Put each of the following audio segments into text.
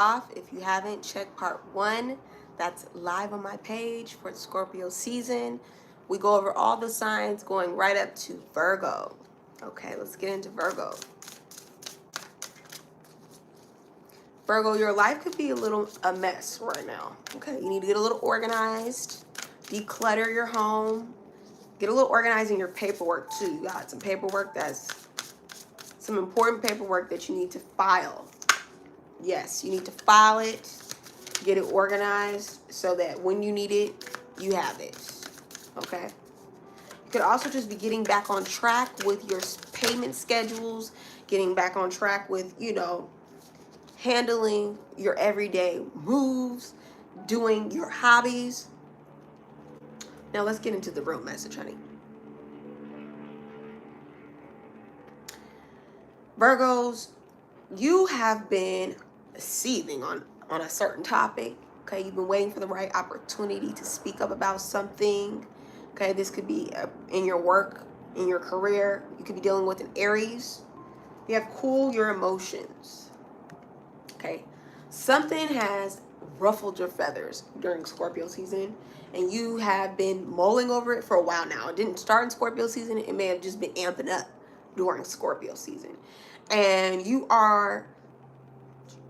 off. If you haven't, check part 1. That's live on my page for Scorpio season. We go over all the signs going right up to Virgo. Okay, let's get into Virgo. Virgo, your life could be a mess right now. Okay, you need to get a little organized, declutter your home, get a little organized in your paperwork too. You got some paperwork some important paperwork that you need to file. Yes, you need to file it, get it organized so that when you need it, you have it. Okay? You could also just be getting back on track with your payment schedules, getting back on track with, handling your everyday moves, doing your hobbies. Now let's get into the real message, honey. Virgos, you have been seething on a certain topic. Okay, you've been waiting for the right opportunity to speak up about something. Okay, this could be in your work, in your career. You could be dealing with an Aries. You have cool your emotions. Okay, something has ruffled your feathers during Scorpio season, and you have been mulling over it for a while now. It didn't start in Scorpio season. It may have just been amping up during Scorpio season. And you are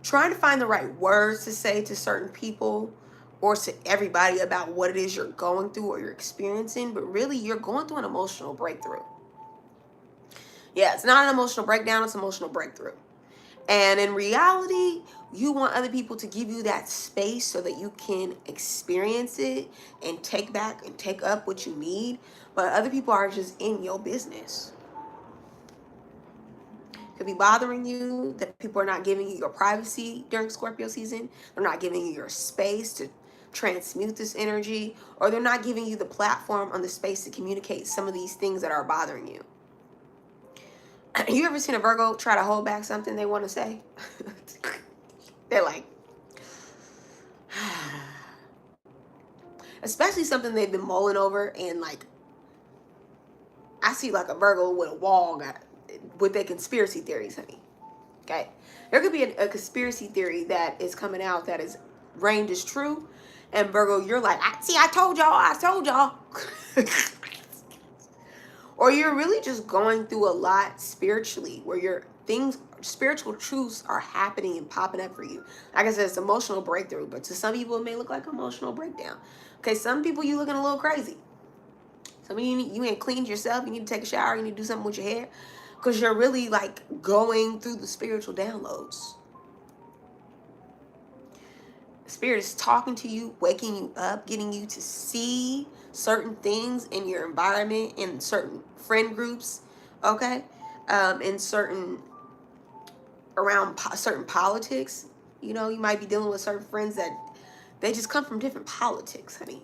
trying to find the right words to say to certain people or to everybody about what it is you're going through or you're experiencing, but really you're going through an emotional breakthrough. Yeah, it's not an emotional breakdown, it's an emotional breakthrough. And in reality, you want other people to give you that space so that you can experience it and take back and take up what you need. But other people are just in your business. Could be bothering you that people are not giving you your privacy during Scorpio season. They're not giving you your space to transmute this energy, or they're not giving you the platform on the space to communicate some of these things that are bothering you. You ever seen a Virgo try to hold back something they want to say? They're like, especially something they've been mulling over, and like, I see like a Virgo with a wall with their conspiracy theories, honey. Okay, there could be a conspiracy theory that is coming out that is reigned as true, and Virgo, you're like, I told y'all. Or you're really just going through a lot spiritually, where spiritual truths are happening and popping up for you. Like I said, it's emotional breakthrough, but to some people it may look like emotional breakdown. Okay, some people you looking a little crazy. Some of you ain't cleaned yourself. You need to take a shower. You need to do something with your hair, because you're really like going through the spiritual downloads. Spirit is talking to you, waking you up, getting you to see certain things in your environment, in certain friend groups, okay, in certain politics. You know, you might be dealing with certain friends that they just come from different politics, honey.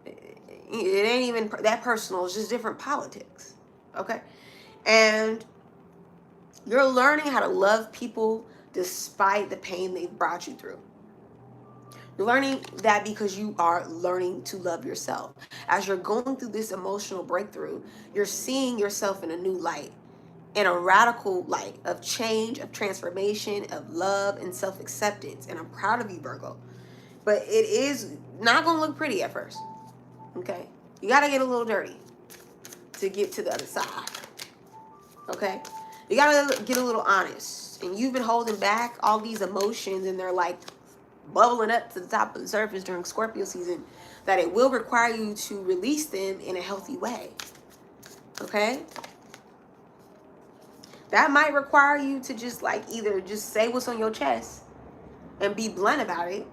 It ain't even that personal. It's just different politics, okay? And you're learning how to love people despite the pain they've brought you through. You're learning that because you are learning to love yourself. As you're going through this emotional breakthrough, you're seeing yourself in a new light, in a radical light of change, of transformation, of love and self-acceptance. And I'm proud of you, Virgo. But it is not going to look pretty at first. Okay? You got to get a little dirty to get to the other side. Okay? You got to get a little honest. And you've been holding back all these emotions, and they're like bubbling up to the top of the surface during Scorpio season, that it will require you to release them in a healthy way. Okay? That might require you to just like either just say what's on your chest and be blunt about it,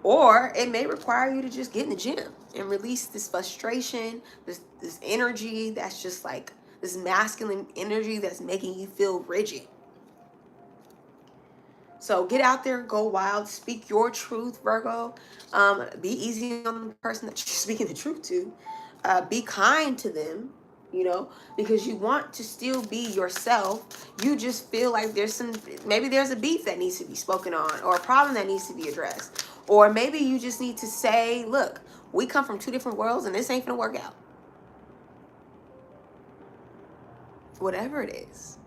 or it may require you to just get in the gym and release this frustration, this energy that's just like this masculine energy that's making you feel rigid. So get out there, go wild, speak your truth, Virgo. Be easy on the person that you're speaking the truth to. Be kind to them, because you want to still be yourself. You just feel like maybe there's a beef that needs to be spoken on, or a problem that needs to be addressed. Or maybe you just need to say, look, we come from two different worlds and this ain't gonna work out. Whatever it is.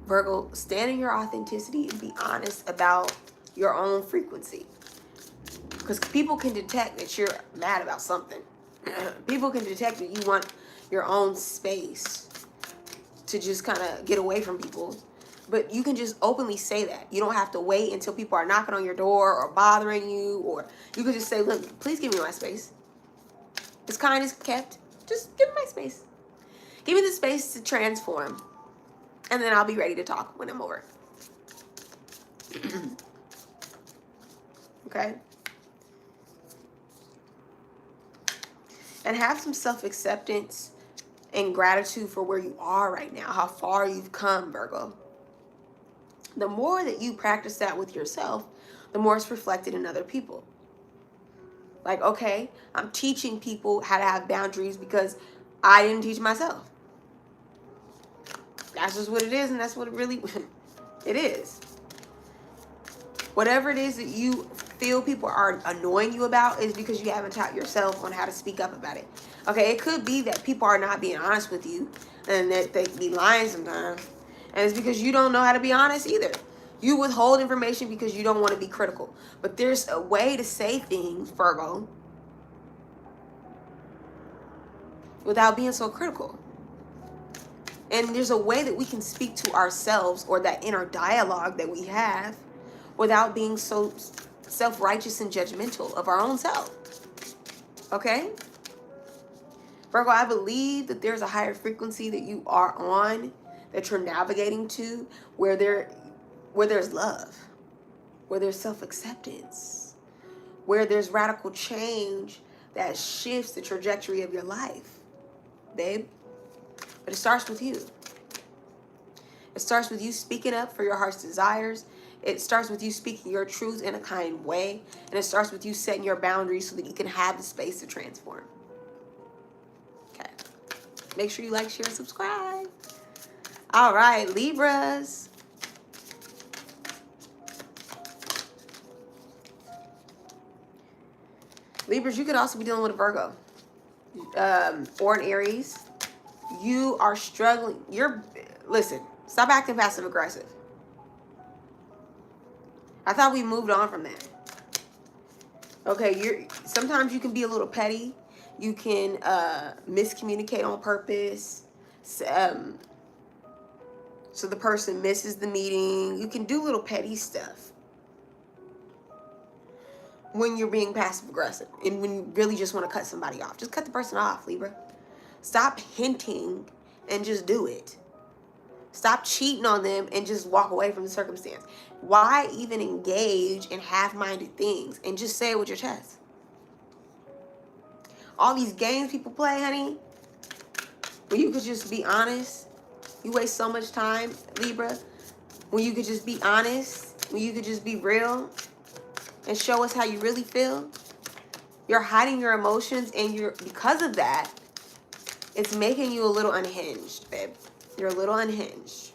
Virgo, stand in your authenticity and be honest about your own frequency. Because people can detect that you're mad about something. People can detect that you want your own space to just kind of get away from people. But you can just openly say that. You don't have to wait until people are knocking on your door or bothering you. Or you can just say, look, please give me my space. As kind as kept. Just give me my space. Give me the space to transform. And then I'll be ready to talk when I'm over. Okay? And have some self-acceptance and gratitude for where you are right now, how far you've come, Virgo. The more that you practice that with yourself, the more it's reflected in other people. Like, okay, I'm teaching people how to have boundaries because I didn't teach myself. That's just what it is, and that's what it really it is. Whatever it is that you feel people are annoying you about is because you haven't taught yourself on how to speak up about it. Okay, it could be that people are not being honest with you and that they be lying sometimes. And it's because you don't know how to be honest either. You withhold information because you don't want to be critical. But there's a way to say things, Virgo, without being so critical. And there's a way that we can speak to ourselves, or that inner dialogue that we have, without being so self-righteous and judgmental of our own self. Okay? Virgo, I believe that there's a higher frequency that you are on, that you're navigating to, where there's love, where there's self-acceptance, where there's radical change that shifts the trajectory of your life, babe. But it starts with you. It starts with you speaking up for your heart's desires. It starts with you speaking your truth in a kind way. And it starts with you setting your boundaries so that you can have the space to transform. Okay. Make sure you like, share, and subscribe. All right, Libras. Libras, you could also be dealing with a Virgo. Or an Aries. You are struggling. Listen, stop acting passive aggressive. I thought we moved on from that. Okay, sometimes you can be a little petty. You can miscommunicate on purpose. So the person misses the meeting. You can do little petty stuff when you're being passive aggressive and when you really just want to cut somebody off. Just cut the person off, Libra. Stop hinting and just do it. Stop cheating on them and just walk away from the circumstance. Why even engage in half-minded things and just say it with your chest? All these games people play, honey, when you could just be honest. You waste so much time, Libra, when you could just be honest, when you could just be real and show us how you really feel. You're hiding your emotions, and because of that, it's making you a little unhinged, babe. You're a little unhinged,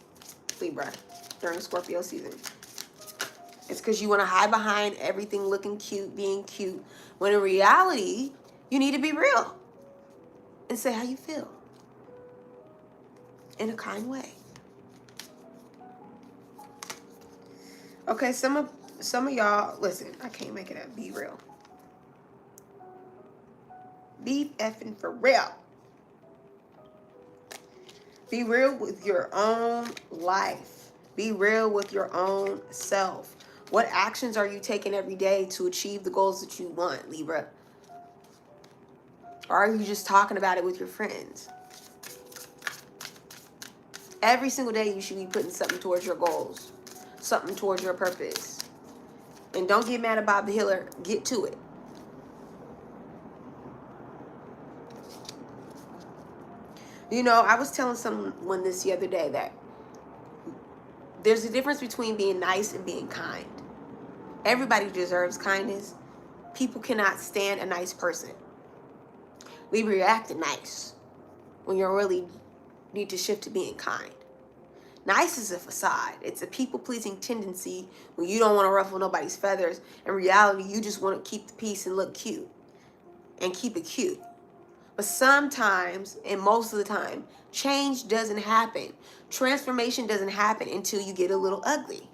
Libra, during Scorpio season. It's because you want to hide behind everything looking cute, being cute, when in reality, you need to be real and say how you feel in a kind way. Okay, some of y'all, listen, I can't make it up. Be real. Be effing for real. Be real with your own life. Be real with your own self. What actions are you taking every day to achieve the goals that you want, Libra? Or are you just talking about it with your friends? Every single day you should be putting something towards your goals, something towards your purpose. And don't get mad at Bob the Healer. Get to it. You know, I was telling someone this the other day that there's a difference between being nice and being kind. Everybody deserves kindness. People cannot stand a nice person. Libra, you're acting nice when you really need to shift to being kind. Nice is a facade. It's a people-pleasing tendency when you don't want to ruffle nobody's feathers. In reality, you just want to keep the peace and look cute and keep it cute. But sometimes, and most of the time, change doesn't happen. Transformation doesn't happen until you get a little ugly.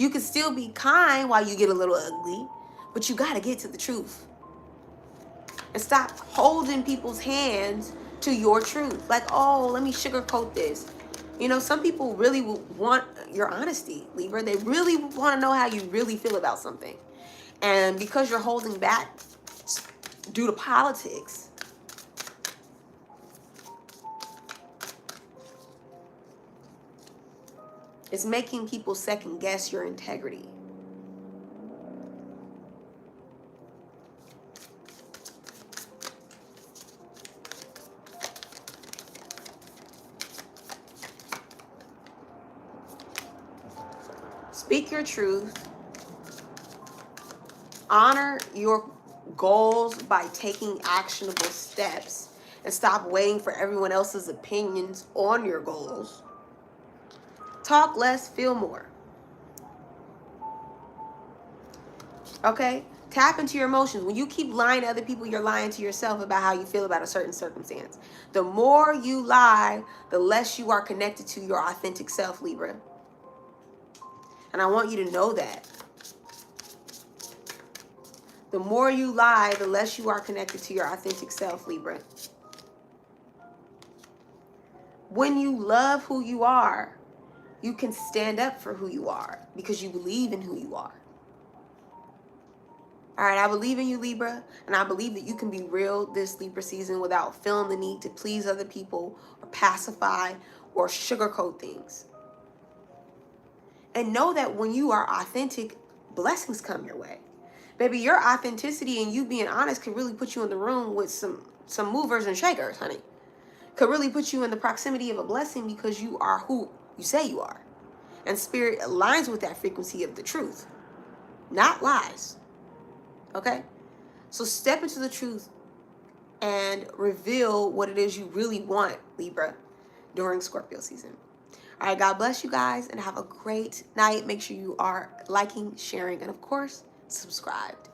You can still be kind while you get a little ugly, but you got to get to the truth. And stop holding people's hands to your truth. Like, oh, let me sugarcoat this. You know, some people really want your honesty, Libra. They really want to know how you really feel about something. And because you're holding back due to politics, it's making people second guess your integrity. Speak your truth. Honor your goals by taking actionable steps, and stop waiting for everyone else's opinions on your goals. Talk less, feel more. Okay? Tap into your emotions. When you keep lying to other people, you're lying to yourself about how you feel about a certain circumstance. The more you lie, the less you are connected to your authentic self, Libra. And I want you to know that. The more you lie, the less you are connected to your authentic self, Libra. When you love who you are, you can stand up for who you are because you believe in who you are. All right, I believe in you, Libra, and I believe that you can be real this Libra season without feeling the need to please other people or pacify or sugarcoat things. And know that when you are authentic, blessings come your way. Baby, your authenticity and you being honest could really put you in the room with some movers and shakers, honey. Could really put you in the proximity of a blessing because you are who you say you are. And spirit aligns with that frequency of the truth, not lies. Okay? So step into the truth and reveal what it is you really want, Libra, during Scorpio season. All right, God bless you guys and have a great night. Make sure you are liking, sharing, and of course, subscribed.